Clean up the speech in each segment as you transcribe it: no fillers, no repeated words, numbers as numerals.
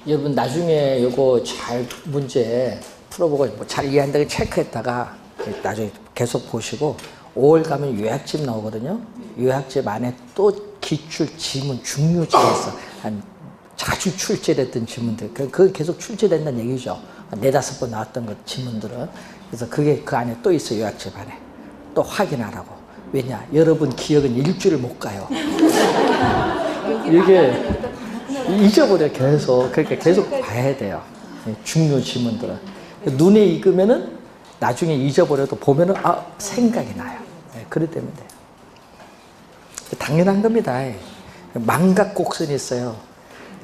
여러분 나중에 요거 잘 문제 풀어보고 뭐잘 이해한다고 체크했다가 나중에 계속 보시고 5월 가면 요약집 나오거든요. 요약집 안에 또 기출 지문 중요지가 있어. 한 자주 출제됐던 지문들. 그게 계속 출제된다는 얘기죠. 4-5번 나왔던 것 지문들은. 그래서 그게 그 안에 또 있어요. 요약집 안에. 또 확인하라고. 왜냐? 여러분 기억은 일주일 못 가요. 이게 잊어버려 계속. 그러니까 계속 봐야 돼요. 중요 지문들은. 눈에 익으면은 나중에 잊어버려도 보면은 생각이 나요. 그렇기 때문에 돼요. 당연한 겁니다. 망각곡선이 있어요.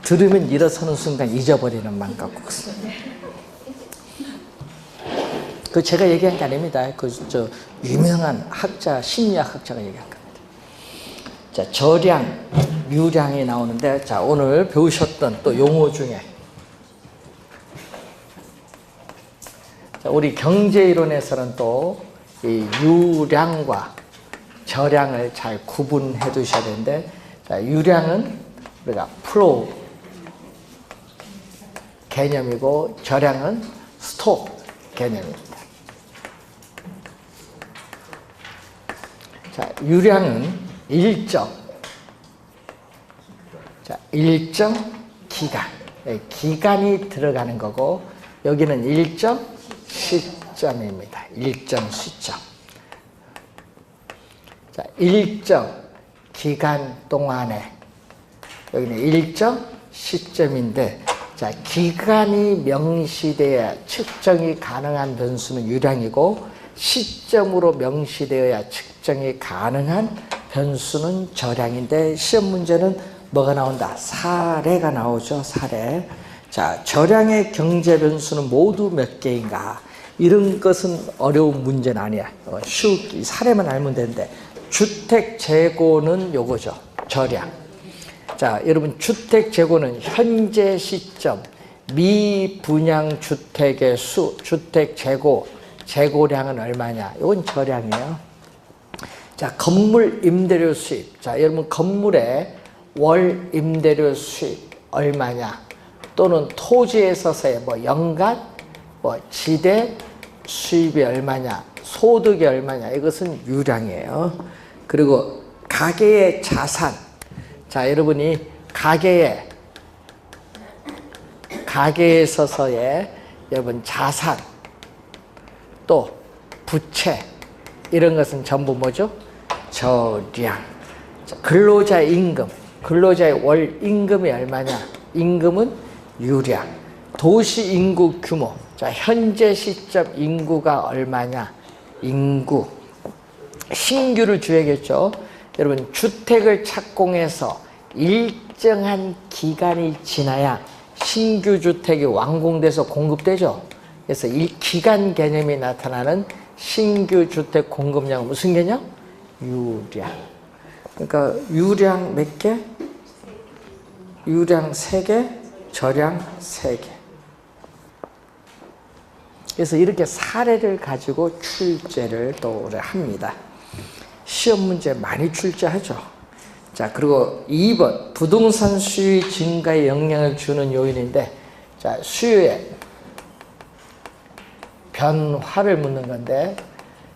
들으면 일어서는 순간 잊어버리는 망각곡선. 그 제가 얘기한 게 아닙니다. 저 유명한 학자, 심리학 학자가 얘기한 겁니다. 자, 저량, 유량이 나오는데, 자, 오늘 배우셨던 또 용어 중에, 자, 우리 경제이론에서는 또 이 유량과 저량을 잘 구분해 두셔야 되는데, 자, 유량은 우리가 프로 개념이고, 저량은 스톡 개념입니다. 자, 유량은 일정 기간, 기간이 들어가는 거고, 여기는 일정 시점입니다. 일정 시점. 자, 일정 기간 동안에, 여기는 일정 시점인데, 자, 기간이 명시되어야 측정이 가능한 변수는 유량이고, 시점으로 명시되어야 측정이 가능한 변수는 저량인데, 시험 문제는 뭐가 나온다? 사례가 나오죠. 사례. 자, 저량의 경제 변수는 모두 몇 개인가? 이런 것은 어려운 문제는 아니야. 쉽게 사례만 알면 되는데, 주택 재고는 요거죠. 저량. 자, 여러분 주택 재고는 현재 시점 미분양 주택의 수, 주택 재고, 재고량은 얼마냐? 이건 저량이에요. 자, 건물 임대료 수입. 자, 여러분 건물의 월 임대료 수입 얼마냐? 또는 토지에 있어서의 연간, 지대 수입이 얼마냐? 소득이 얼마냐? 이것은 유량이에요. 그리고 가계의 자산. 자, 여러분이 가계에 있어서의 여러분 자산, 또 부채, 이런 것은 전부 뭐죠? 저량. 자, 근로자의 임금, 근로자의 월 임금이 얼마냐? 임금은 유량. 도시 인구 규모. 자, 현재 시점 인구가 얼마냐? 인구. 신규를 줘야겠죠. 여러분 주택을 착공해서 일정한 기간이 지나야 신규 주택이 완공돼서 공급되죠. 그래서 기간 개념이 나타나는 신규 주택 공급량은 무슨 개념? 유량. 그러니까 유량 몇 개? 유량 3개, 저량 3개. 그래서 이렇게 사례를 가지고 출제를 또 합니다. 시험 문제 많이 출제하죠. 자, 그리고 2번 부동산 수요 증가에 영향을 주는 요인인데, 자, 수요의 변화를 묻는 건데,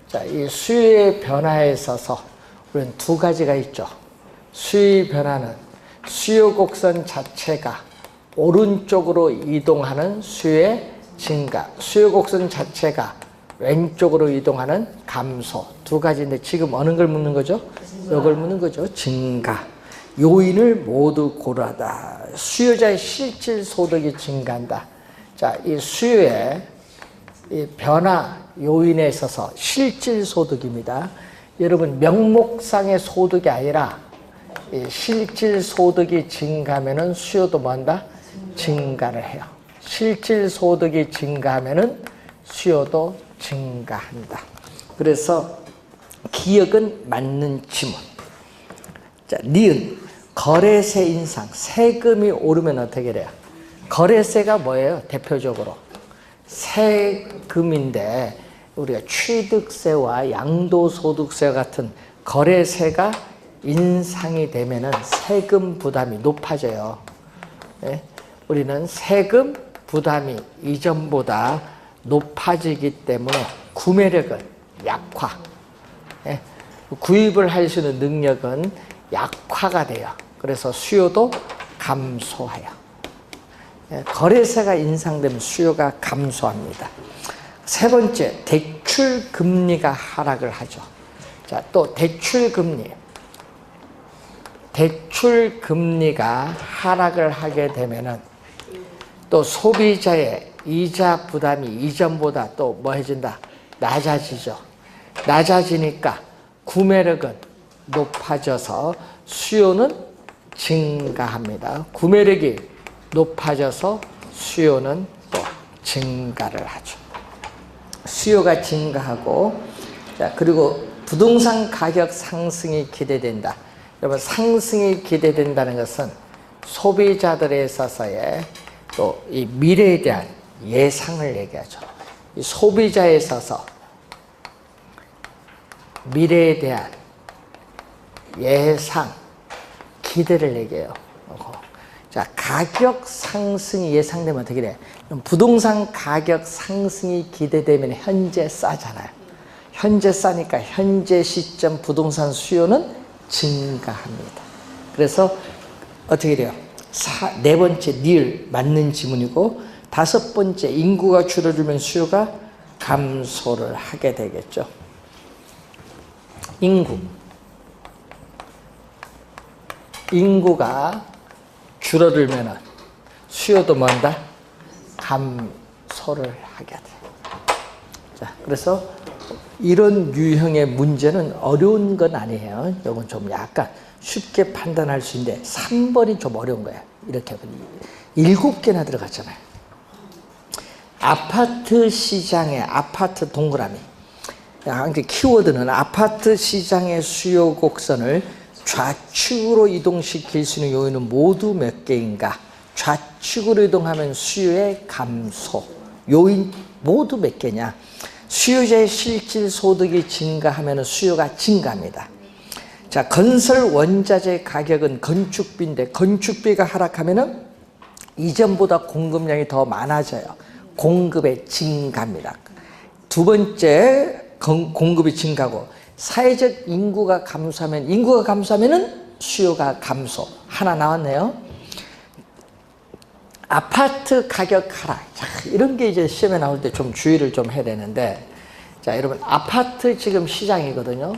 자, 이 수요의 변화에 있어서 우리는 2가지가 있죠. 수요의 변화는 수요 곡선 자체가 오른쪽으로 이동하는 수요의 증가, 수요 곡선 자체가 왼쪽으로 이동하는 감소. 2가지인데 지금 어느 걸 묻는 거죠? 이걸 묻는 거죠. 증가. 요인을 모두 고려하다. 수요자의 실질 소득이 증가한다. 자, 이 수요의 이 변화 요인에 있어서 실질 소득입니다. 여러분 명목상의 소득이 아니라 이 실질 소득이 증가하면은 수요도 뭐한다? 증가를 해요. 실질 소득이 증가하면은 수요도 증가한다. 그래서 기억은 맞는 지문. 자, 니은 거래세 인상, 세금이 오르면 어떻게 돼요? 거래세가 뭐예요? 대표적으로 세금인데, 우리가 취득세와 양도소득세 같은 거래세가 인상이 되면은 세금 부담이 높아져요. 네? 우리는 세금 부담이 이전보다 높아지기 때문에 구매력은 약화, 구입을 할 수 있는 능력은 약화가 돼요. 그래서 수요도 감소해요. 거래세가 인상되면 수요가 감소합니다. 세 번째, 대출 금리가 하락을 하죠. 자, 또 대출 금리가 하락을 하게 되면은 또 소비자의 이자 부담이 이전보다 또 뭐 해진다? 낮아지죠. 낮아지니까 구매력은 높아져서 수요는 증가합니다. 구매력이 높아져서 수요는 또 증가를 하죠. 수요가 증가하고, 자, 그리고 부동산 가격 상승이 기대된다. 여러분, 상승이 기대된다는 것은 소비자들에 있어서의 또 이 미래에 대한 예상을 얘기하죠. 이 소비자에 있어서 미래에 대한 예상, 기대를 얘기해요. 자, 가격 상승이 예상되면 어떻게 돼? 부동산 가격 상승이 기대되면 현재 싸잖아요. 현재 싸니까 현재 시점 부동산 수요는 증가합니다. 그래서 어떻게 돼요? 네 번째, 늘 맞는 지문이고, 다섯 번째, 인구가 줄어들면 수요가 감소를 하게 되겠죠. 인구가 줄어들면 수요도 뭔다? 감소를 하게 돼요. 자, 그래서 이런 유형의 문제는 어려운 건 아니에요. 이건 좀 약간 쉽게 판단할 수 있는데 3번이 좀 어려운 거예요. 이렇게 보니 7개나 들어갔잖아요. 아파트 시장의 아파트 동그라미. 키워드는 아파트 시장의 수요 곡선을 좌측으로 이동시킬 수 있는 요인은 모두 몇 개인가? 좌측으로 이동하면 수요의 감소. 요인 모두 몇 개냐? 수요자의 실질 소득이 증가하면 수요가 증가합니다. 자, 건설 원자재 가격은 건축비인데 건축비가 하락하면 이전보다 공급량이 더 많아져요. 공급의 증가입니다. 두 번째, 공급이 증가고, 사회적 인구가 감소하면 수요가 감소. 하나 나왔네요. 아파트 가격 하락. 자, 이런 게 이제 시험에 나올 때 좀 주의를 좀 해야 되는데, 자, 여러분, 아파트 지금 시장이거든요.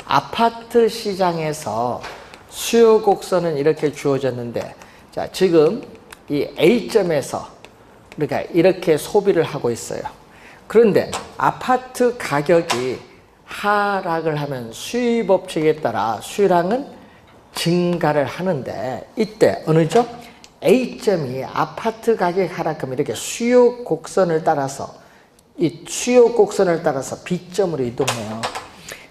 아파트 시장에서 수요 곡선은 이렇게 주어졌는데, 자, 지금 이 A점에서 그러니까 이렇게 소비를 하고 있어요. 그런데 아파트 가격이 하락을 하면 수요 법칙에 따라 수요량은 증가를 하는데, 이때 어느죠? A점이 아파트 가격이 하락하면 이렇게 수요 곡선을 따라서 B점으로 이동해요.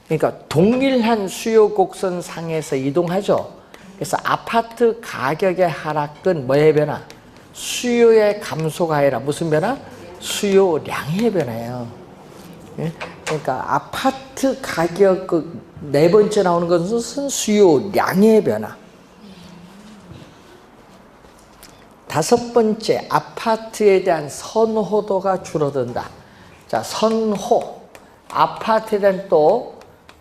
그러니까 동일한 수요 곡선 상에서 이동하죠. 그래서 아파트 가격의 하락은 뭐의 변화? 수요의 감소가 아니라 무슨 변화? 수요량의 변화예요. 그러니까 아파트 가격 네 번째 나오는 것은 수요량의 변화. 다섯 번째, 아파트에 대한 선호도가 줄어든다. 자, 아파트에 대한 또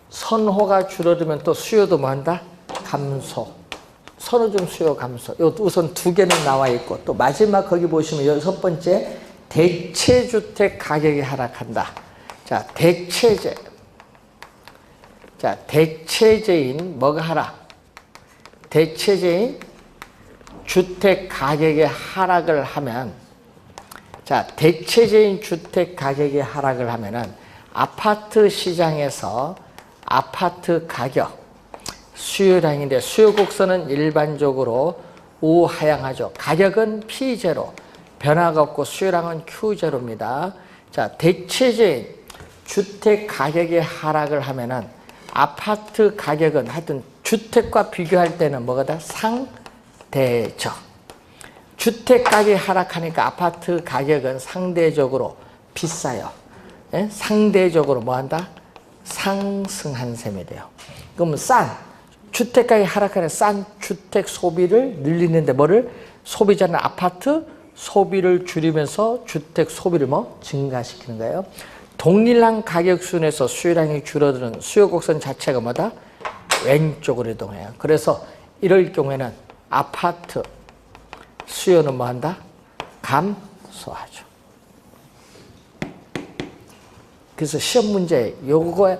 선호가 줄어들면 또 수요도 뭐 한다? 감소. 선호중 수요 감소. 우선 두 개는 나와 있고, 또 마지막 거기 보시면 여섯 번째, 대체주택 가격이 하락한다. 자, 대체제인 뭐가 하락? 대체제인 주택 가격의 하락을 하면, 자, 대체제인 주택 가격의 하락을 하면은 아파트 시장에서 아파트 가격, 수요량인데 수요 곡선은 일반적으로 우하향하죠. 가격은 P0, 변화가 없고 수요량은 Q0입니다. 자, 대체제인 주택 가격의 하락을 하면은 아파트 가격은 하여튼 주택과 비교할 때는 뭐가 상대적. 주택 가격이 하락하니까 아파트 가격은 상대적으로 비싸요. 예? 상대적으로 뭐 한다? 상승한 셈이 돼요. 그러면 주택가격이 하락하는 싼 주택 소비를 늘리는데 뭐를? 소비자는 아파트 소비를 줄이면서 주택 소비를 뭐? 증가시키는 거예요. 동일한 가격 수준에서 수요량이 줄어드는 수요 곡선 자체가 뭐다? 왼쪽으로 이동해요. 그래서 이럴 경우에는 아파트 수요는 뭐 한다? 감소하죠. 그래서 시험 문제 요거의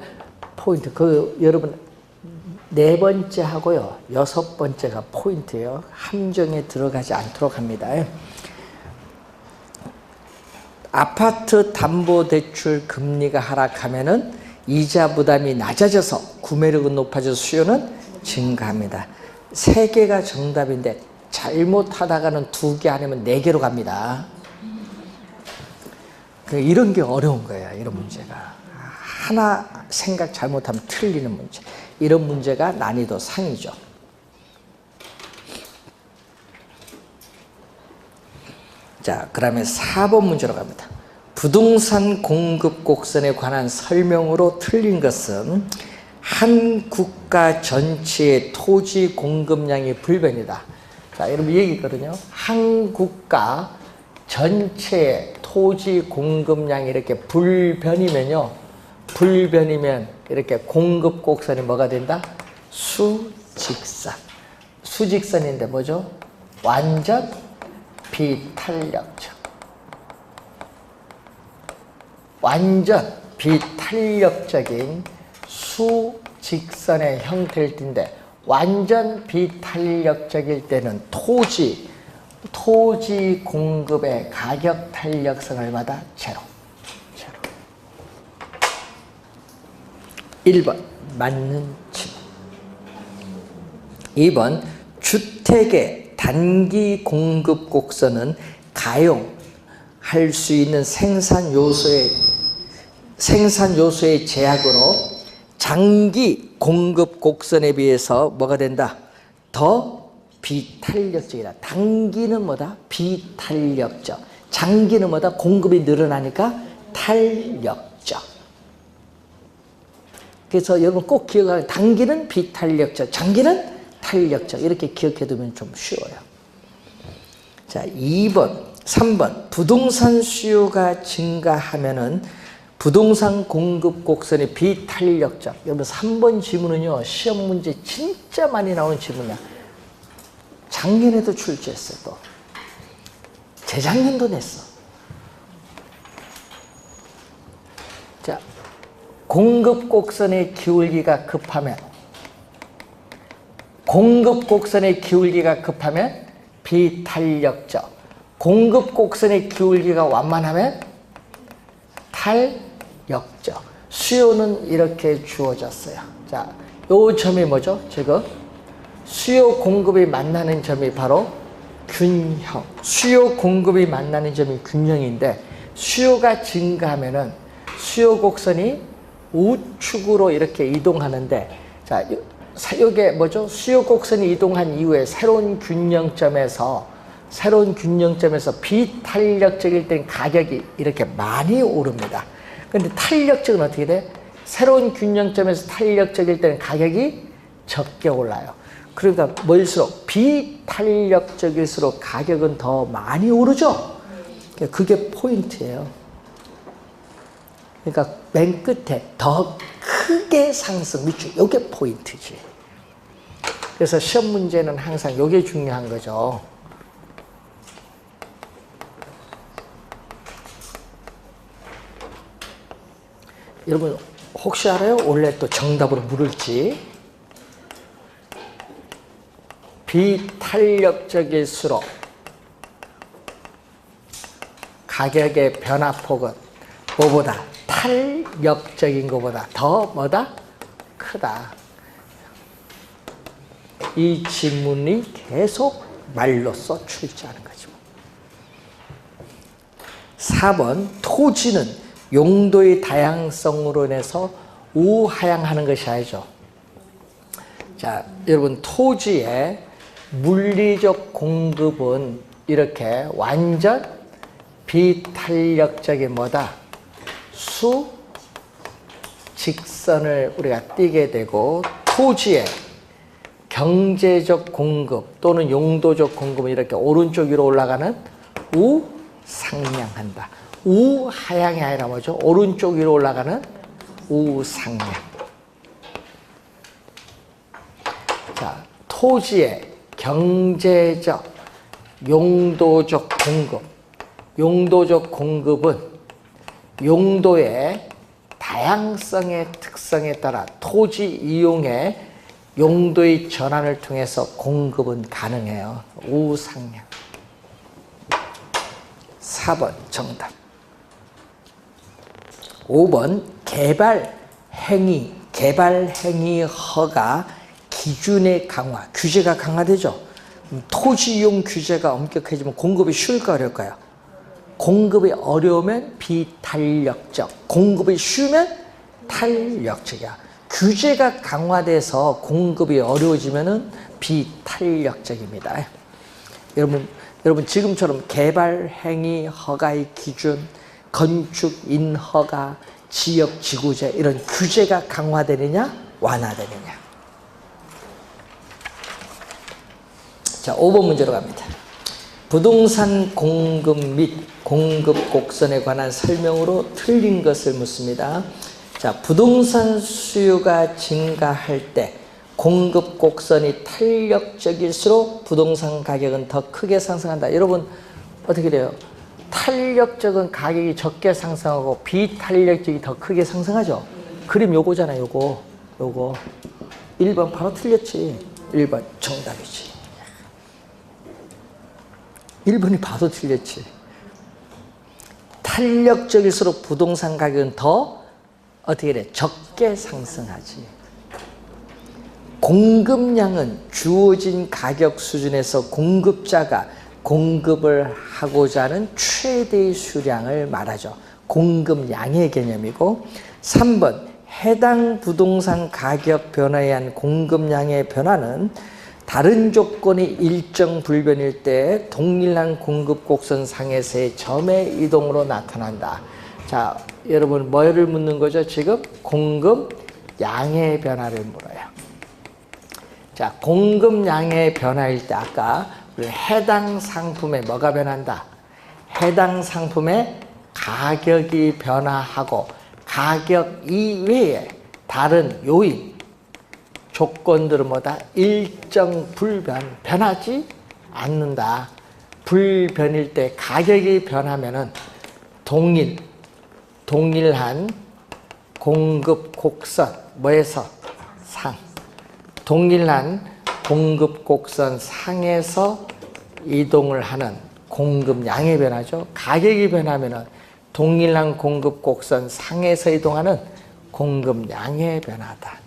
포인트 여러분 4번째 하고요 6번째가 포인트예요. 함정에 들어가지 않도록 합니다. 아파트 담보대출 금리가 하락하면은 이자 부담이 낮아져서 구매력은 높아져서 수요는 증가합니다. 3개가 정답인데 잘못하다가는 2개 아니면 4개로 갑니다. 이런 게 어려운 거예요. 이런 문제가. 하나 생각 잘못하면 틀리는 문제. 이런 문제가 난이도 상이죠. 자, 그러면 4번 문제로 갑니다. 부동산 공급 곡선에 관한 설명으로 틀린 것은 한 국가 전체의 토지 공급량이 불변이다. 자, 여러분 이 얘기거든요. 한 국가 전체의 토지 공급량이 이렇게 불변이면요. 불변이면 이렇게 공급 곡선이 뭐가 된다? 수직선. 수직선인데 뭐죠? 완전 비탄력적. 완전 비탄력적인 수직선의 형태일 텐데 완전 비탄력적일 때는 토지 공급의 가격 탄력성은 얼마다? 제로. 1번 맞는 질문. 2번 주택의 단기 공급 곡선은 가용할 수 있는 생산 요소의 제약으로 장기 공급 곡선에 비해서 뭐가 된다? 더 비탄력적이다. 단기는 뭐다? 비탄력적. 장기는 뭐다? 공급이 늘어나니까 탄력적. 그래서 여러분 꼭 기억하세요. 단기는 비탄력적, 장기는 탄력적. 이렇게 기억해 두면 좀 쉬워요. 자, 3번. 부동산 수요가 증가하면은 부동산 공급 곡선이 비탄력적. 여러분 3번 지문은요. 시험 문제 진짜 많이 나오는 지문이야. 작년에도 출제했어요. 또 재작년도 냈어. 자, 공급 곡선의 기울기가 급하면 비탄력적. 공급 곡선의 기울기가 완만하면 탄력적. 수요는 이렇게 주어졌어요. 자, 요 점이 뭐죠? 지금 수요 공급이 만나는 점이 바로 균형. 수요 공급이 만나는 점이 균형인데 수요가 증가하면은 수요 곡선이 우측으로 이렇게 이동하는데, 자, 이게 뭐죠? 수요 곡선이 이동한 이후에 새로운 균형점에서 비탄력적일 땐 가격이 이렇게 많이 오릅니다. 그런데 탄력적은 어떻게 돼? 새로운 균형점에서 탄력적일 때는 가격이 적게 올라요. 그러니까 뭘수록 비탄력적일수록 가격은 더 많이 오르죠. 그게 포인트예요. 그러니까 맨 끝에 더 크게 상승, 밑줄, 이게 포인트지. 그래서 시험 문제는 항상 이게 중요한 거죠. 여러분 혹시 알아요? 원래 또 정답으로 물을지. 비탄력적일수록 가격의 변화폭은 뭐보다? 탄력적인 것보다 더 뭐다? 크다. 이 지문이 계속 말로써 출제하는 거죠. 4번 토지는 용도의 다양성으로 인해서 우하향하는 것이 아니죠. 자, 여러분 토지의 물리적 공급은 이렇게 완전 비탄력적인 뭐다? 수직선을 우리가 띄게 되고 토지의 경제적 공급 또는 용도적 공급은 이렇게 오른쪽 위로 올라가는 우상향한다. 우하향이 아니라 뭐죠? 오른쪽 위로 올라가는 우상향. 자, 토지의 경제적, 용도적 공급. 용도적 공급은 용도의 다양성의 특성에 따라 토지 이용의 용도의 전환을 통해서 공급은 가능해요. 우상향. 4번 정답. 5번 개발 행위 허가 기준의 강화. 규제가 강화되죠. 토지 이용 규제가 엄격해지면 공급이 쉬울까 어려울까요? 공급이 어려우면 비탄력적, 공급이 쉬우면 탄력적이야. 규제가 강화돼서 공급이 어려워지면은 비탄력적입니다. 여러분 지금처럼 개발 행위 허가의 기준, 건축 인허가, 지역 지구제 이런 규제가 강화되느냐 완화되느냐. 자, 5번 문제로 갑니다. 부동산 공급 및 공급 곡선에 관한 설명으로 틀린 것을 묻습니다. 자, 부동산 수요가 증가할 때 공급 곡선이 탄력적일수록 부동산 가격은 더 크게 상승한다. 여러분 어떻게 돼요? 탄력적은 가격이 적게 상승하고 비탄력적이 더 크게 상승하죠. 그림 요거잖아. 요거 1번 바로 틀렸지. 1번 정답이지. 1번이 봐도 틀렸지. 탄력적일수록 부동산 가격은 더 어떻게 돼? 적게 상승하지. 공급량은 주어진 가격 수준에서 공급자가 공급을 하고자 하는 최대의 수량을 말하죠. 공급량의 개념이고, 3번 해당 부동산 가격 변화에 의한 공급량의 변화는 다른 조건이 일정 불변일 때 동일한 공급 곡선 상에서의 점의 이동으로 나타난다. 자, 여러분 뭐를 묻는 거죠? 지금 공급량의 변화를 물어요. 자, 공급량의 변화일 때 아까 우리 해당 상품에 뭐가 변한다? 해당 상품의 가격이 변화하고 가격 이외에 다른 요인 조건들은 뭐다? 일정 불변, 변하지 않는다. 불변일 때 가격이 변하면은 동일한 공급 곡선, 뭐에서? 상. 동일한 공급 곡선 상에서 이동을 하는 공급량의 변화죠. 가격이 변하면은 동일한 공급 곡선 상에서 이동하는 공급량의 변화다.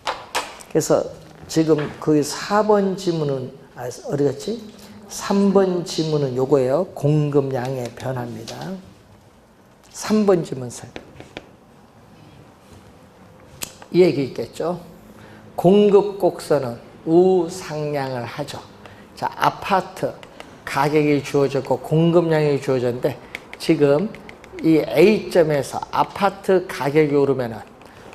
그래서 지금 그 4번 지문은 어디 갔지? 3번 지문은 요거예요. 공급량의 변화입니다. 3번 지문 이 얘기 있겠죠? 공급 곡선은 우상향을 하죠. 자, 아파트 가격이 주어졌고 공급량이 주어졌는데 지금 이 A점에서 아파트 가격이 오르면은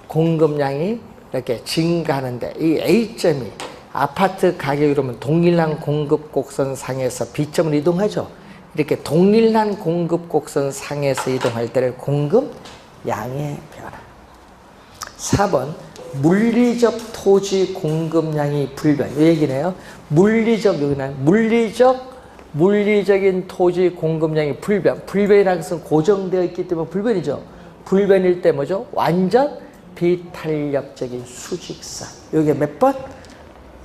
공급량이 이렇게 증가하는데 이 A점이 아파트 가격이 오르면 동일한 공급 곡선 상에서 B점을 이동하죠. 이렇게 동일한 공급 곡선 상에서 이동할 때를 공급량의 변화. 4번 물리적 토지 공급량이 불변. 이 얘기네요. 물리적인 토지 공급량이 불변. 불변이라는 것은 고정되어 있기 때문에 불변이죠. 불변일 때 뭐죠? 완전 비탄력적인 수직선. 이게 몇 번?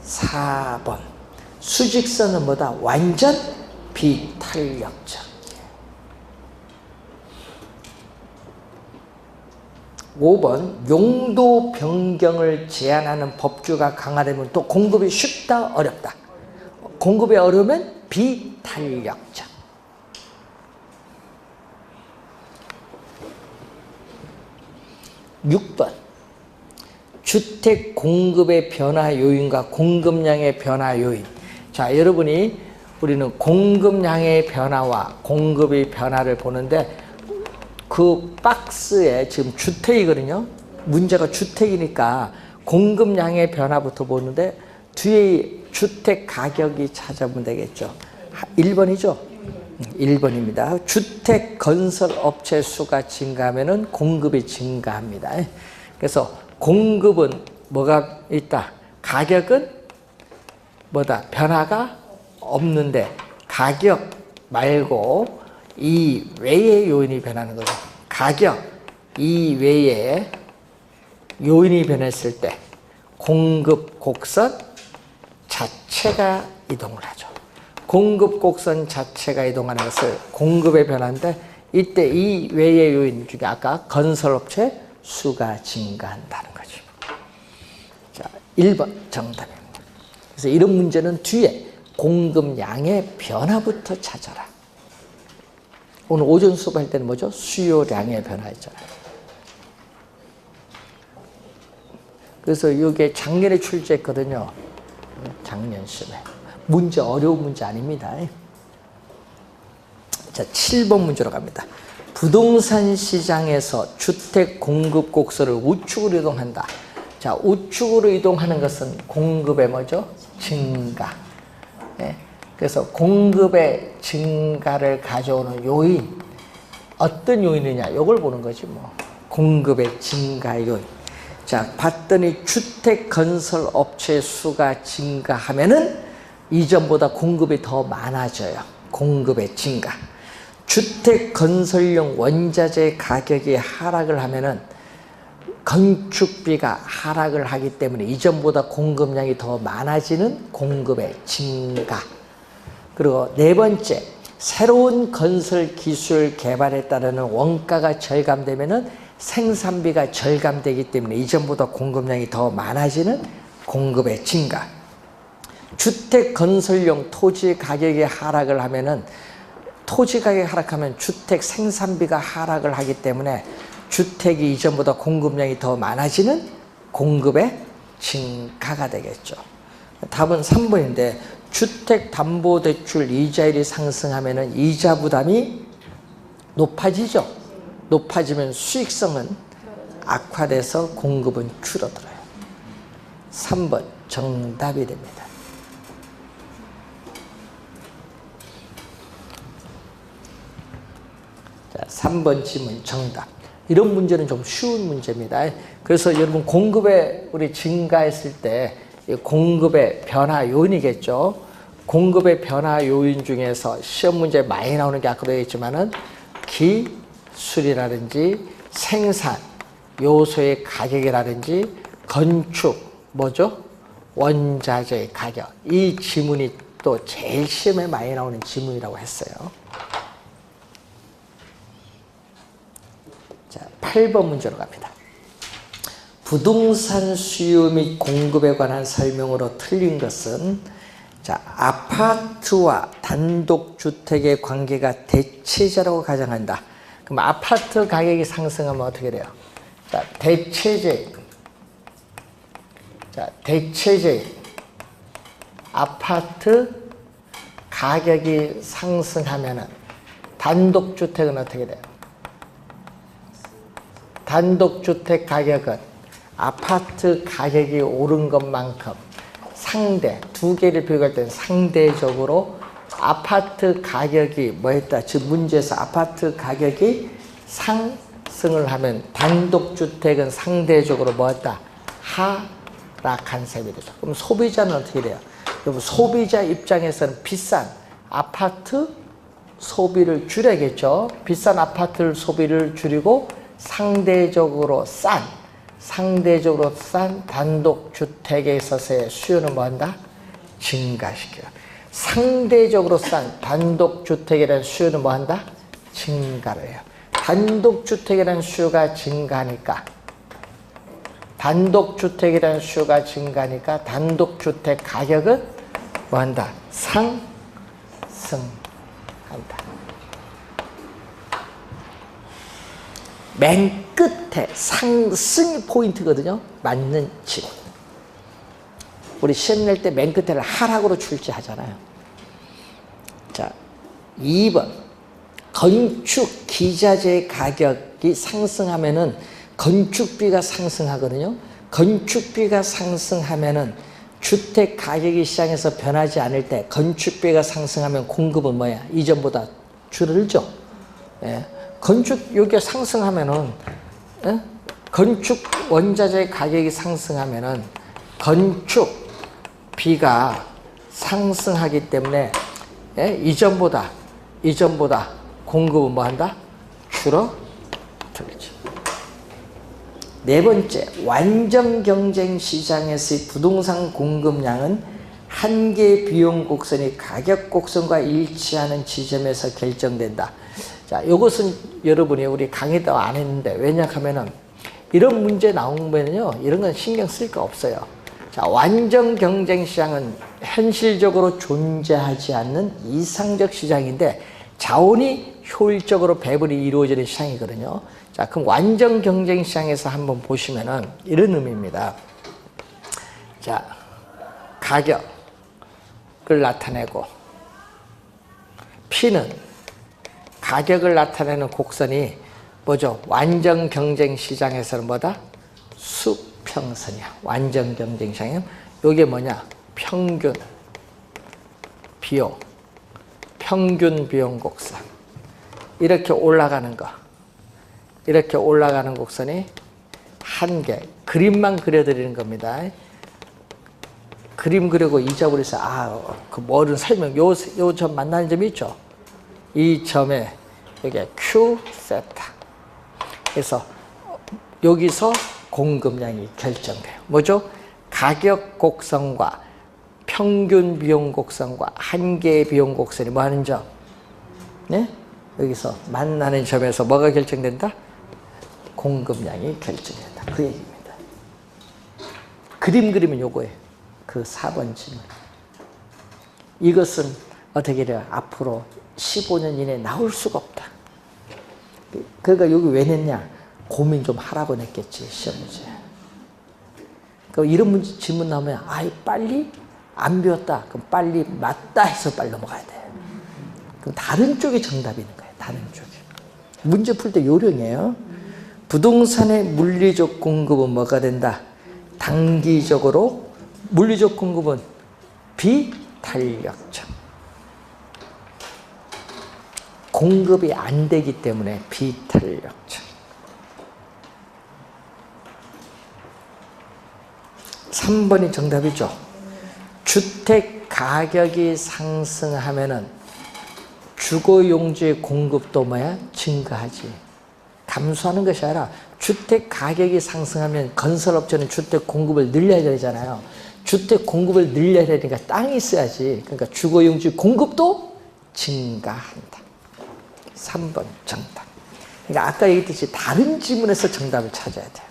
4번. 수직선은 뭐다? 완전 비탄력적. 5번 용도 변경을 제한하는 법규가 강화되면 또 공급이 쉽다 어렵다. 공급이 어려우면 비탄력적. 6번 주택 공급의 변화 요인과 공급량의 변화 요인. 자, 우리는 공급량의 변화와 공급의 변화를 보는데 그 박스에 지금 주택이거든요. 문제가 주택이니까 공급량의 변화부터 보는데 뒤에 주택 가격이 찾아보면 되겠죠. 1번이죠. 1번입니다. 주택 건설 업체 수가 증가하면 공급이 증가합니다. 그래서 공급은 뭐가 있다? 가격은 뭐다? 변화가 없는데 가격 말고 이 외의 요인이 변하는 거죠. 가격 이외에 요인이 변했을 때 공급 곡선 자체가 이동을 하죠. 공급 곡선 자체가 이동하는 것을 공급의 변화인데 이때 이 외의 요인 중에 아까 건설업체 수가 증가한다는 거죠. 자, 1번 정답입니다. 그래서 이런 문제는 뒤에 공급량의 변화부터 찾아라. 오늘 오전 수업할 때는 뭐죠? 수요량의 변화였잖아요. 그래서 이게 작년에 출제했거든요. 작년 시험에. 문제 어려운 문제 아닙니다. 자, 7번 문제로 갑니다. 부동산 시장에서 주택 공급 곡선을 우측으로 이동한다. 자, 우측으로 이동하는 것은 공급의 뭐죠? 증가. 네. 그래서 공급의 증가를 가져오는 요인, 어떤 요인이냐, 이걸 보는 거지 뭐. 공급의 증가 요인. 자, 봤더니 주택 건설 업체 수가 증가하면은 이전보다 공급이 더 많아져요. 공급의 증가. 주택 건설용 원자재 가격이 하락을 하면은 건축비가 하락을 하기 때문에 이전보다 공급량이 더 많아지는 공급의 증가. 그리고 네 번째, 새로운 건설 기술 개발에 따르는 원가가 절감되면은 생산비가 절감되기 때문에 이전보다 공급량이 더 많아지는 공급의 증가. 주택 건설용 토지 가격이 하락을 하면은 토지 가격이 하락하면 주택 생산비가 하락을 하기 때문에 주택이 이전보다 공급량이 더 많아지는 공급의 증가가 되겠죠. 답은 3번인데 주택담보대출 이자율이 상승하면 이자 부담이 높아지죠. 높아지면 수익성은 악화돼서 공급은 줄어들어요. 3번 정답이 됩니다. 자, 3번 질문 정답. 이런 문제는 좀 쉬운 문제입니다. 그래서 여러분 공급에 우리 증가했을 때 공급의 변화 요인이겠죠. 공급의 변화 요인 중에서 시험 문제 많이 나오는 게 아까도 얘기했지만은 기술이라든지 생산 요소의 가격이라든지 건축 뭐죠? 원자재의 가격. 이 지문이 또 제일 시험에 많이 나오는 지문이라고 했어요. 자, 8번 문제로 갑니다. 부동산 수요 및 공급에 관한 설명으로 틀린 것은 자, 아파트와 단독주택의 관계가 대체제라고 가정한다. 그럼 아파트 가격이 상승하면 어떻게 돼요? 자, 대체제. 자, 대체제. 아파트 가격이 상승하면은 단독주택은 어떻게 돼요? 단독주택 가격은 아파트 가격이 오른 것만큼 두 개를 비교할 때는 상대적으로 아파트 가격이 뭐였다? 즉 문제에서 아파트 가격이 상승을 하면 단독주택은 상대적으로 뭐였다? 하락한 셈이 되죠. 그럼 소비자는 어떻게 돼요? 여러분 소비자 입장에서는 비싼 아파트 소비를 줄여야겠죠. 비싼 아파트 소비를 줄이고 상대적으로 싼 단독주택에 있어서의 수요는 뭐한다? 증가시켜요. 상대적으로 싼 단독주택에 대한 수요는 뭐한다? 증가를 해요. 단독주택에 대한 수요가 증가하니까 단독주택 가격은 뭐한다? 상승한다. 맨 끝에 상승이 포인트거든요. 맞는 지문. 우리 시험 낼 때 맨 끝에를 하락으로 출제하잖아요. 자, 2번. 건축 기자재 가격이 상승하면은 건축비가 상승하거든요. 건축비가 상승하면은 주택 가격이 시장에서 변하지 않을 때 건축비가 상승하면 공급은 뭐야? 이전보다 줄어들죠. 예. 건축 여기가 상승하면은 예? 건축 원자재 가격이 상승하면은 건축비가 상승하기 때문에 예? 이전보다 공급은 뭐 한다? 줄어들죠. 네 번째, 완전 경쟁 시장에서의 부동산 공급량은 한계 비용 곡선이 가격 곡선과 일치하는 지점에서 결정된다. 자, 이것은 여러분이 우리 강의도 안 했는데, 왜냐하면은 이런 문제 나오면요, 이런 건 신경 쓸 거 없어요. 자, 완전 경쟁 시장은 현실적으로 존재하지 않는 이상적 시장인데 자원이 효율적으로 배분이 이루어지는 시장이거든요. 자, 그럼 완전 경쟁 시장에서 한번 보시면은 이런 의미입니다. 자, 가격을 나타내고 P는 가격을 나타내는 곡선이 뭐죠? 완전 경쟁 시장에서는 뭐다? 수평선이야. 완전 경쟁 시장은 이게 뭐냐? 평균 비용 곡선. 이렇게 올라가는 거. 이렇게 올라가는 곡선이 한 개. 그림만 그려드리는 겁니다. 그림 그리고 잊어버려서 그 뭐든 설명 요 점 만나는 점이 있죠. 이 점에 여기 Q 세타. 그래서 여기서 공급량이 결정돼요. 뭐죠? 가격 곡선과 평균 비용 곡선과 한계 비용 곡선이 뭐 하는 점? 네? 여기서 만나는 점에서 뭐가 결정된다? 공급량이 결정된다. 그 얘기입니다. 그림 그리면 요거예요. 그 4번 질문. 이것은 어떻게 돼요? 앞으로 15년 이내에 나올 수가 없다. 그러니까 여기 왜 냈냐? 고민 좀 하라고 냈겠지, 시험 문제. 그러니까 이런 문제, 질문 나오면, 빨리 안 배웠다. 그럼 빨리 맞다 해서 빨리 넘어가야 돼. 그럼 다른 쪽이 정답이 있는 거예요. 다른 쪽이. 문제 풀 때 요령이에요. 부동산의 물리적 공급은 뭐가 된다? 단기적으로 물리적 공급은 비탄력적. 공급이 안 되기 때문에 비탄력적. 3번이 정답이죠. 주택 가격이 상승하면은 주거용지의 공급도 뭐야? 증가하지. 감소하는 것이 아니라 주택 가격이 상승하면 건설업체는 주택 공급을 늘려야 되잖아요. 주택 공급을 늘려야 되니까 땅이 있어야지. 그러니까 주거용지 공급도 증가한다. 3번 정답. 그러니까 아까 얘기했듯이 다른 지문에서 정답을 찾아야 돼요.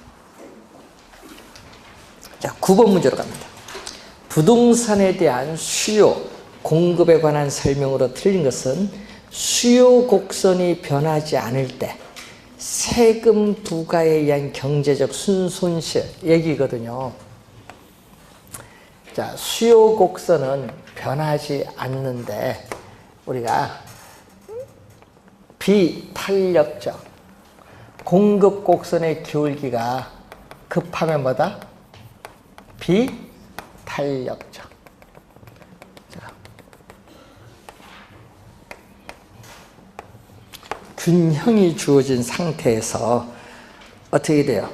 자, 9번 문제로 갑니다. 부동산에 대한 수요, 공급에 관한 설명으로 틀린 것은 수요 곡선이 변하지 않을 때 세금 부과에 의한 경제적 순손실 얘기거든요. 자, 수요 곡선은 변하지 않는데 우리가 비탄력적 공급 곡선의 기울기가 급하면 뭐다? 비탄력적. 균형이 주어진 상태에서 어떻게 돼요?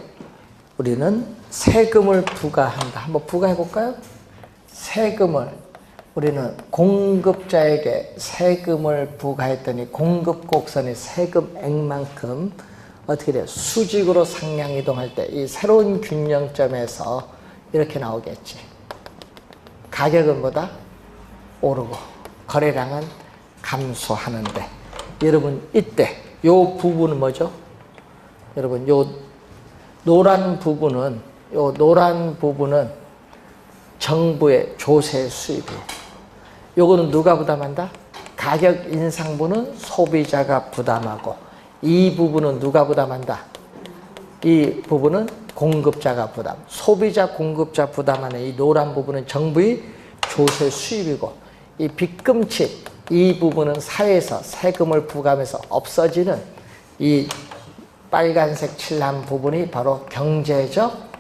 우리는 세금을 부과한다. 한번 부과해 볼까요? 세금을 우리는 공급자에게 세금을 부과했더니 공급 곡선의 세금액만큼 어떻게 돼요? 수직으로 상향 이동할 때 이 새로운 균형점에서 이렇게 나오겠지. 가격은 뭐다? 오르고 거래량은 감소하는데 여러분 이때 요 부분은 뭐죠? 여러분 요 노란 부분은 정부의 조세 수입이에요. 요거는 누가 부담한다? 가격 인상분은 소비자가 부담하고 이 부분은 누가 부담한다? 이 부분은 공급자가 부담. 소비자, 공급자 부담하는 이 노란 부분은 정부의 조세 수입이고 이 빗금치 이 부분은 사회에서 세금을 부과하면서 없어지는 이 빨간색 칠한 부분이 바로 경제적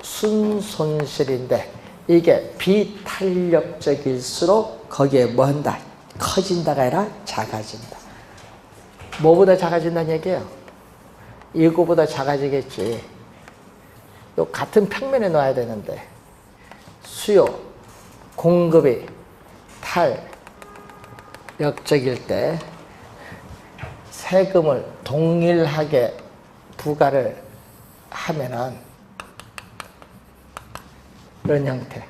순손실인데 이게 비탄력적일수록 거기에 뭐 한다? 커진다가 아니라 작아진다. 뭐보다 작아진다는 얘기예요? 이거보다 작아지겠지. 요 같은 평면에 놔야 되는데 수요, 공급이 탄력적일 때 세금을 동일하게 부과를 하면은 이런 형태.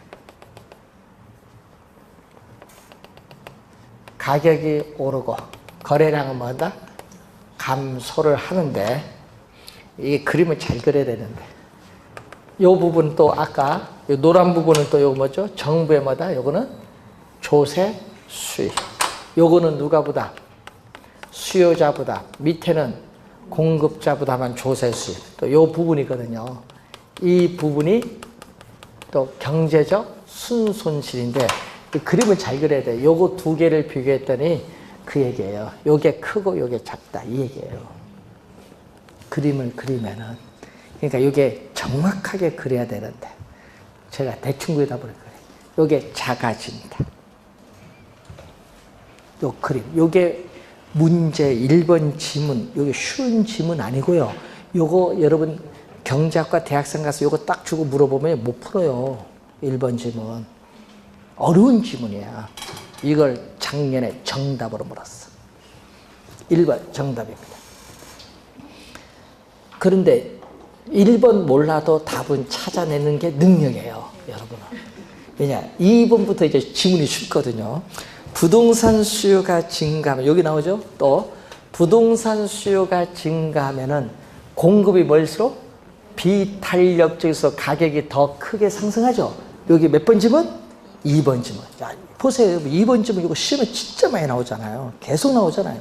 가격이 오르고 거래량은 뭐다? 감소를 하는데 이 그림을 잘 그려야 되는데 이 부분 또 아까 이 노란 부분은 또 요거 뭐죠? 정부의 뭐다? 요거는 조세 수입. 요거는 누가 보다? 수요자보다. 밑에는 공급자보다만 조세 수입. 또 요 부분이거든요. 이 부분이 또 경제적 순손실인데 이 그림을 잘 그려야 돼요. 요거 두 개를 비교했더니 그 얘기예요. 요게 크고 요게 작다 이 얘기예요. 그림을 그리면은 그러니까 요게 정확하게 그려야 되는데 제가 대충 그리다 보니까 요게 작아진다. 요 그림 요게 문제 1번 지문 요게 쉬운 지문 아니고요. 요거 여러분 경제학과 대학생 가서 요거 딱 주고 물어보면 못 풀어요. 1번 지문. 어려운 지문이야. 이걸 작년에 정답으로 물었어. 1번 정답입니다. 그런데 1번 몰라도 답은 찾아내는 게 능력이에요. 여러분은. 왜냐? 2번부터 이제 지문이 쉽거든요. 부동산 수요가 증가하면 여기 나오죠? 또 부동산 수요가 증가하면은 공급이 뭘수록 비탄력적에서 가격이 더 크게 상승하죠. 여기 몇 번 지문? 2번 지문. 야, 보세요. 2번 지문 이거 시험에 진짜 많이 나오잖아요. 계속 나오잖아요.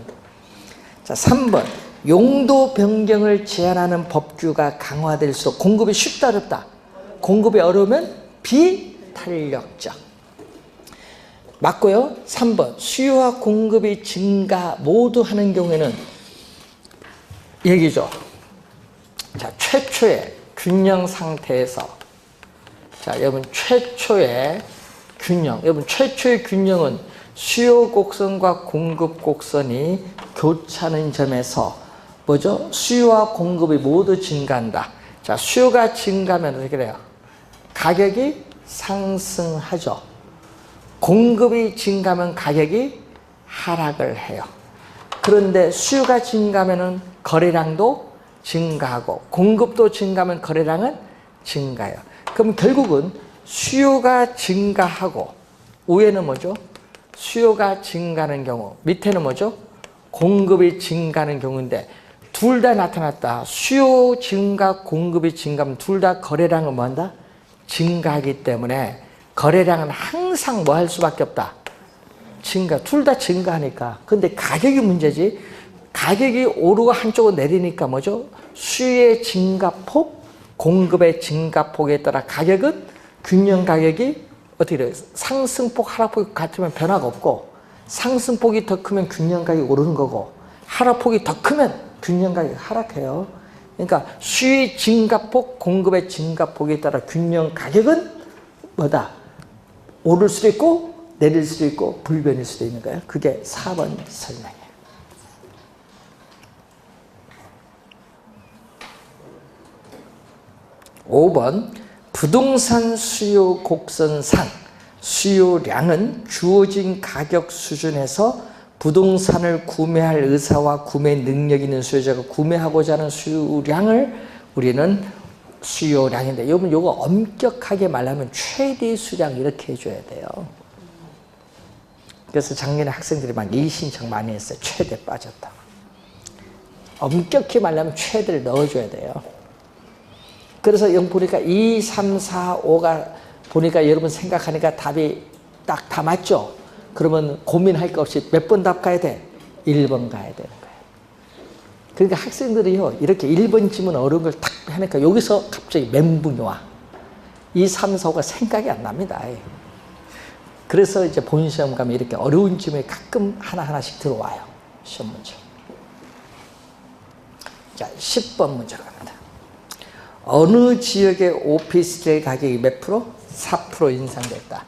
자, 3번. 용도 변경을 제한하는 법규가 강화될수록 공급이 쉽다 어렵다? 공급이 어려우면 비탄력적. 맞고요. 3번. 수요와 공급이 증가 모두 하는 경우에는 얘기죠. 자, 최초의 균형 상태에서 자, 여러분 최초의 균형. 여러분 최초의 균형은 수요 곡선과 공급 곡선이 교차하는 점에서 뭐죠? 수요와 공급이 모두 증가한다. 자, 수요가 증가하면 어떻게 돼요? 가격이 상승하죠. 공급이 증가하면 가격이 하락을 해요. 그런데 수요가 증가하면 거래량도 증가하고 공급도 증가하면 거래량은 증가해요. 그럼 결국은 수요가 증가하고 위에는 뭐죠? 수요가 증가하는 경우 밑에는 뭐죠? 공급이 증가하는 경우인데 둘 다 나타났다. 수요 증가 공급이 증가하면 둘 다 거래량은 뭐한다? 증가하기 때문에 거래량은 항상 뭐 할 수밖에 없다? 증가. 둘 다 증가하니까. 근데 가격이 문제지. 가격이 오르고 한쪽은 내리니까 뭐죠? 수요의 증가폭, 공급의 증가폭에 따라 가격은 균형 가격이 어떻게 돼요? 상승폭, 하락폭이 같으면 변화가 없고 상승폭이 더 크면 균형 가격이 오르는 거고 하락폭이 더 크면 균형 가격이 하락해요. 그러니까 수요의 증가폭, 공급의 증가폭에 따라 균형 가격은 뭐다? 오를 수도 있고 내릴 수도 있고 불변일 수도 있는 거예요. 그게 4번 설명이에요. (5번) 부동산 수요 곡선상 수요량은 주어진 가격 수준에서 부동산을 구매할 의사와 구매 능력 있는 수요자가 구매하고자 하는 수요량을 우리는 수요량인데 여러분 이거 엄격하게 말하면 최대 수량 이렇게 해줘야 돼요. 그래서 작년에 학생들이 막 이의신청 많이 했어요. 최대 빠졌다. 엄격히 말하면 최대를 넣어줘야 돼요. 그래서 여기 보니까 2, 3, 4, 5가 보니까 여러분 생각하니까 답이 딱 다 맞죠? 그러면 고민할 거 없이 몇 번 답 가야 돼? 1번 가야 되는 거예요. 그러니까 학생들이요 이렇게 1번 지문 어려운 걸 탁 하니까 여기서 갑자기 멘붕이 와. 2, 3, 4, 5가 생각이 안 납니다. 그래서 이제 본 시험 가면 이렇게 어려운 지문이 가끔 하나하나씩 들어와요. 시험 문제. 자, 10번 문제 갑니다. 어느 지역의 오피스텔 가격이 몇 프로? 4% 인상됐다.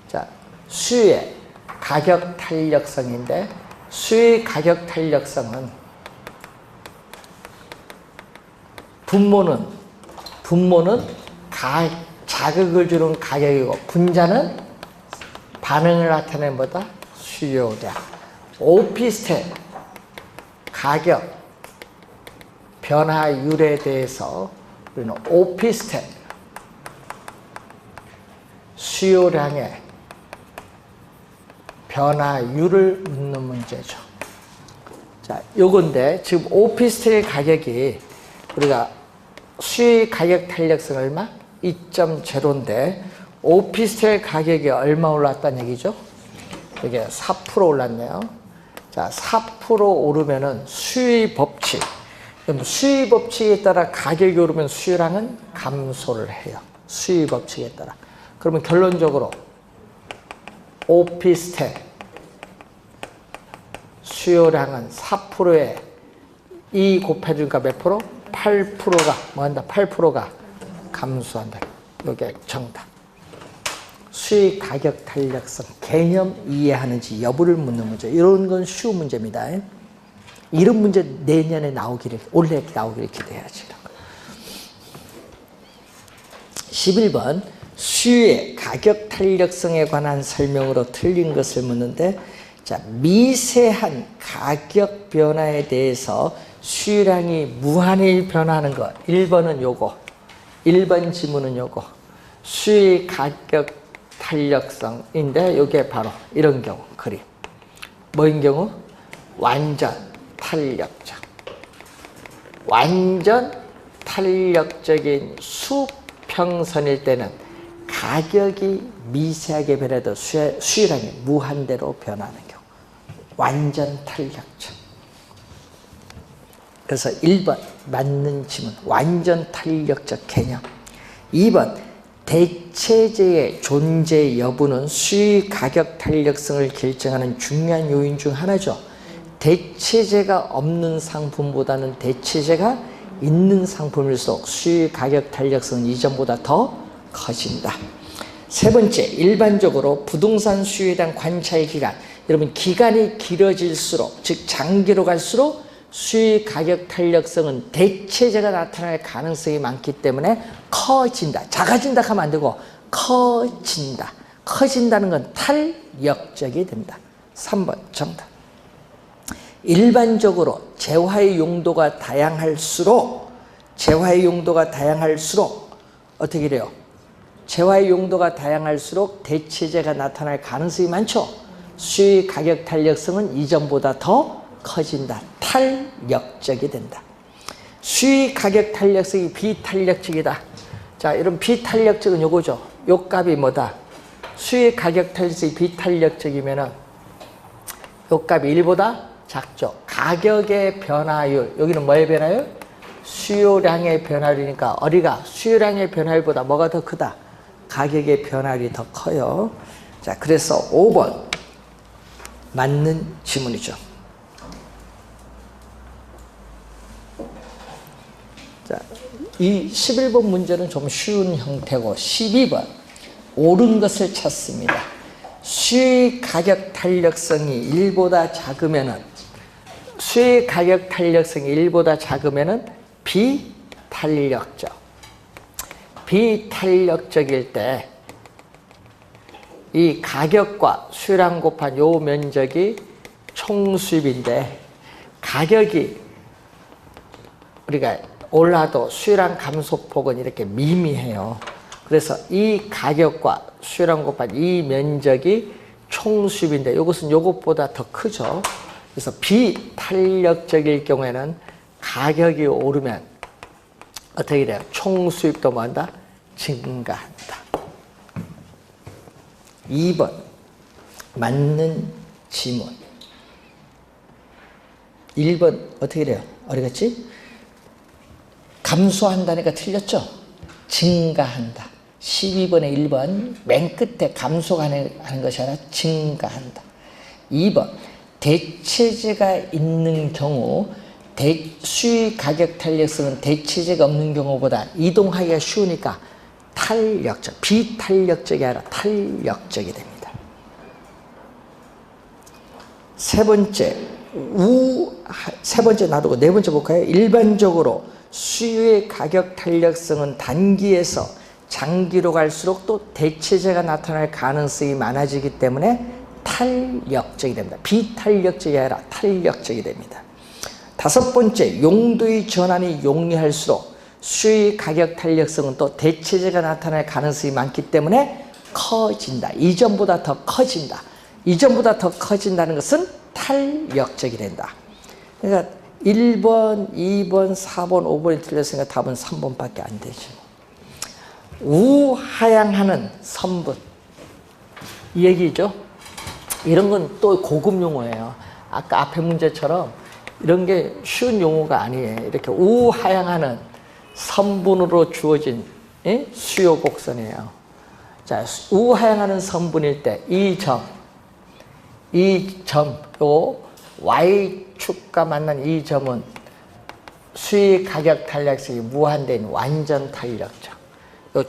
자, 수유의 가격 탄력성인데 수유의 가격 탄력성은 분모는 자극을 주는 가격이고 분자는 반응을 나타내는 뭐다? 수요량. 오피스텔 가격 변화율에 대해서 우리는 오피스텔 수요량의 변화율을 묻는 문제죠. 자, 요건데 지금 오피스텔 가격이 우리가 수요 가격 탄력성 얼마? 2.0인데 오피스텔 가격이 얼마 올랐다는 얘기죠? 이게 4% 올랐네요. 자, 4% 오르면은 수요 법칙. 그럼 수요 법칙에 따라 가격이 오르면 수요량은 감소를 해요. 수요 법칙에 따라. 그러면 결론적으로 오피스텔 수요량은 4%에 2 곱해주니까 몇 프로? 8%가 뭐한다? 8%가 감소한다. 이게 정답. 수요 가격 탄력성 개념 이해하는지 여부를 묻는 문제. 이런 건 쉬운 문제입니다. 이런 문제 내년에 나오기를, 올해 나오기를 기대해야지. 11번 수요의 가격 탄력성에 관한 설명으로 틀린 것을 묻는데, 자, 미세한 가격 변화에 대해서 수요량이 무한히 변하는 것. 1번은 요거. 1번 지문은 요거. 수요의 가격 탄력성인데 요게 바로 이런 경우 그림. 뭐인 경우? 완전 탄력적. 완전 탄력적인 수평선일 때는 가격이 미세하게 변해도 수요량이 무한대로 변하는 경우. 완전 탄력적. 그래서 1번 맞는 지문. 완전 탄력적 개념. 2번 대체재의 존재 여부는 수요 가격 탄력성을 결정하는 중요한 요인 중 하나죠. 대체재가 없는 상품보다는 대체재가 있는 상품일수록 수요 가격 탄력성은 이전보다 더 커진다. 세 번째, 일반적으로 부동산 수요에 대한 관찰 기간. 여러분, 기간이 길어질수록, 즉 장기로 갈수록 수요 가격 탄력성은 대체재가 나타날 가능성이 많기 때문에 커진다. 작아진다 하면 안 되고 커진다. 커진다는 건 탄력적이 된다. 3번 정답. 일반적으로 재화의 용도가 다양할수록 어떻게 돼요? 재화의 용도가 다양할수록 대체재가 나타날 가능성이 많죠. 수요 가격 탄력성은 이전보다 더 커진다. 탄력적이 된다. 수요 가격 탄력성이 비탄력적이다. 자, 이런 비탄력적은 요거죠. 요 값이 뭐다? 수요 가격 탄력성이 비탄력적이면은 요 값이 1보다 작죠. 가격의 변화율, 여기는 뭐의 변화율? 수요량의 변화율이니까 어디가 수요량의 변화율보다 뭐가 더 크다? 가격의 변화율이 더 커요. 자, 그래서 5번 맞는 지문이죠. 자, 이 11번 문제는 좀 쉬운 형태고 12번 옳은 것을 찾습니다. 수요 가격 탄력성이 1보다 작으면은 수요 가격 탄력성이 1보다 작으면은 비탄력적. 비탄력적일 때 이 가격과 수요량 곱한 요 면적이 총수입인데 가격이 우리가 올라도 수요량 감소폭은 이렇게 미미해요. 그래서 이 가격과 수요량 곱한 이 면적이 총수입인데 이것은 이것보다 더 크죠. 그래서 비탄력적일 경우에는 가격이 오르면 어떻게 돼요? 총수입도 뭐한다? 증가한다. 2번 맞는 지문. 1번 어떻게 돼요? 어디갔지? 감소한다니까 틀렸죠? 증가한다. 12번에 1번 맨 끝에 감소가 하는 것이 아니라 증가한다. 2번 대체재가 있는 경우 수요 가격 탄력성은 대체재가 없는 경우보다 이동하기가 쉬우니까 탄력적, 비탄력적이 아니라 탄력적이 됩니다. 세 번째 놔두고 네 번째 볼까요? 일반적으로 수요의 가격 탄력성은 단기에서 장기로 갈수록 또 대체제가 나타날 가능성이 많아지기 때문에 탄력적이 됩니다. 비탄력적이 아니라 탄력적이 됩니다. 다섯 번째, 용도의 전환이 용이할수록 수요의 가격 탄력성은 또 대체제가 나타날 가능성이 많기 때문에 커진다. 이전보다 더 커진다. 이전보다 더 커진다는 것은 탄력적이 된다. 그러니까 1번, 2번, 4번, 5번이 틀렸으니까 답은 3번밖에 안 되죠. 우하향하는 선분, 이 얘기죠. 이런 건 또 고급 용어예요. 아까 앞에 문제처럼 이런 게 쉬운 용어가 아니에요. 이렇게 우하향하는 선분으로 주어진 수요 곡선이에요. 자, 우하향하는 선분일 때 이 점, 요 Y축과 만난 이 점은 수의 가격 탄력성이 무한대인 완전 탄력적. 요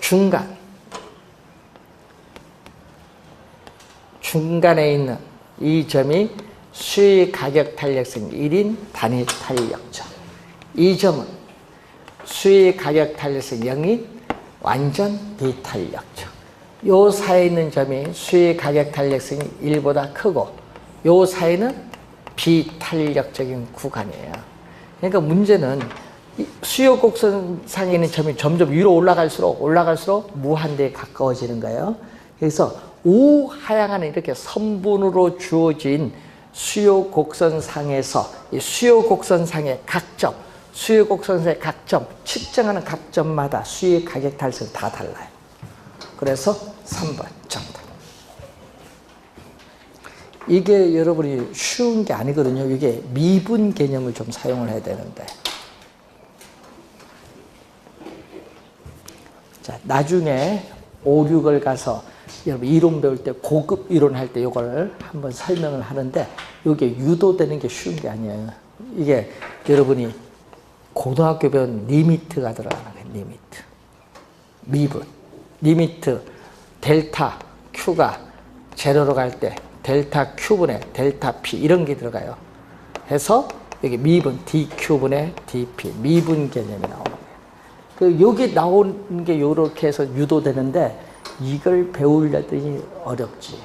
중간에 있는 이 점이 수의 가격 탄력성 1인 단위 탄력적. 이 점은 수의 가격 탄력성 0인 완전 비탄력적. 요 사이에 있는 점이 수의 가격 탄력성이 1보다 크고 요 사이는 비탄력적인 구간이에요. 그러니까 문제는 수요 곡선상에 있는 점이 점점 위로 올라갈수록 무한대에 가까워지는 거예요. 그래서 우하향하는 이렇게 선분으로 주어진 수요 곡선상에서 이 수요 곡선상의 각점, 측정하는 각점마다 수의 가격 탄력성이 다 달라요. 그래서 3번 정답. 이게 여러분이 쉬운 게 아니거든요. 이게 미분 개념을 좀 사용을 해야 되는데. 자, 나중에 5, 6을 가서 여러분 이론 배울 때 고급 이론 할 때 이걸 한번 설명을 하는데 이게 유도되는 게 쉬운 게 아니에요. 이게 여러분이 고등학교 배운 리미트가 들어가는 거예요. 리미트. 미분. 리미트 델타 Q가 제로로 갈 때 델타 Q분의 델타 P 이런 게 들어가요. 해서 여기 미분 DQ분의 DP 미분 개념이 나오는 거예요. 여기 나오는 게 이렇게 해서 유도되는데 이걸 배우려더니 어렵지.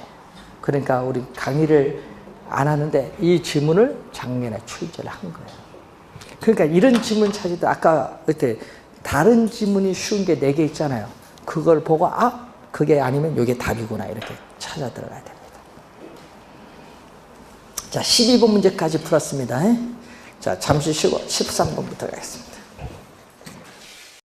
그러니까 우리 강의를 안 하는데 이 지문을 작년에 출제를 한 거예요. 그러니까 이런 지문 찾을 때 아까 그때 다른 지문이 쉬운 게 4개 있잖아요. 그걸 보고 그게 아니면 이게 답이구나 이렇게 찾아 들어가야 됩니다. 자, 12번 문제까지 풀었습니다. 자, 잠시 쉬고 13번부터 가겠습니다.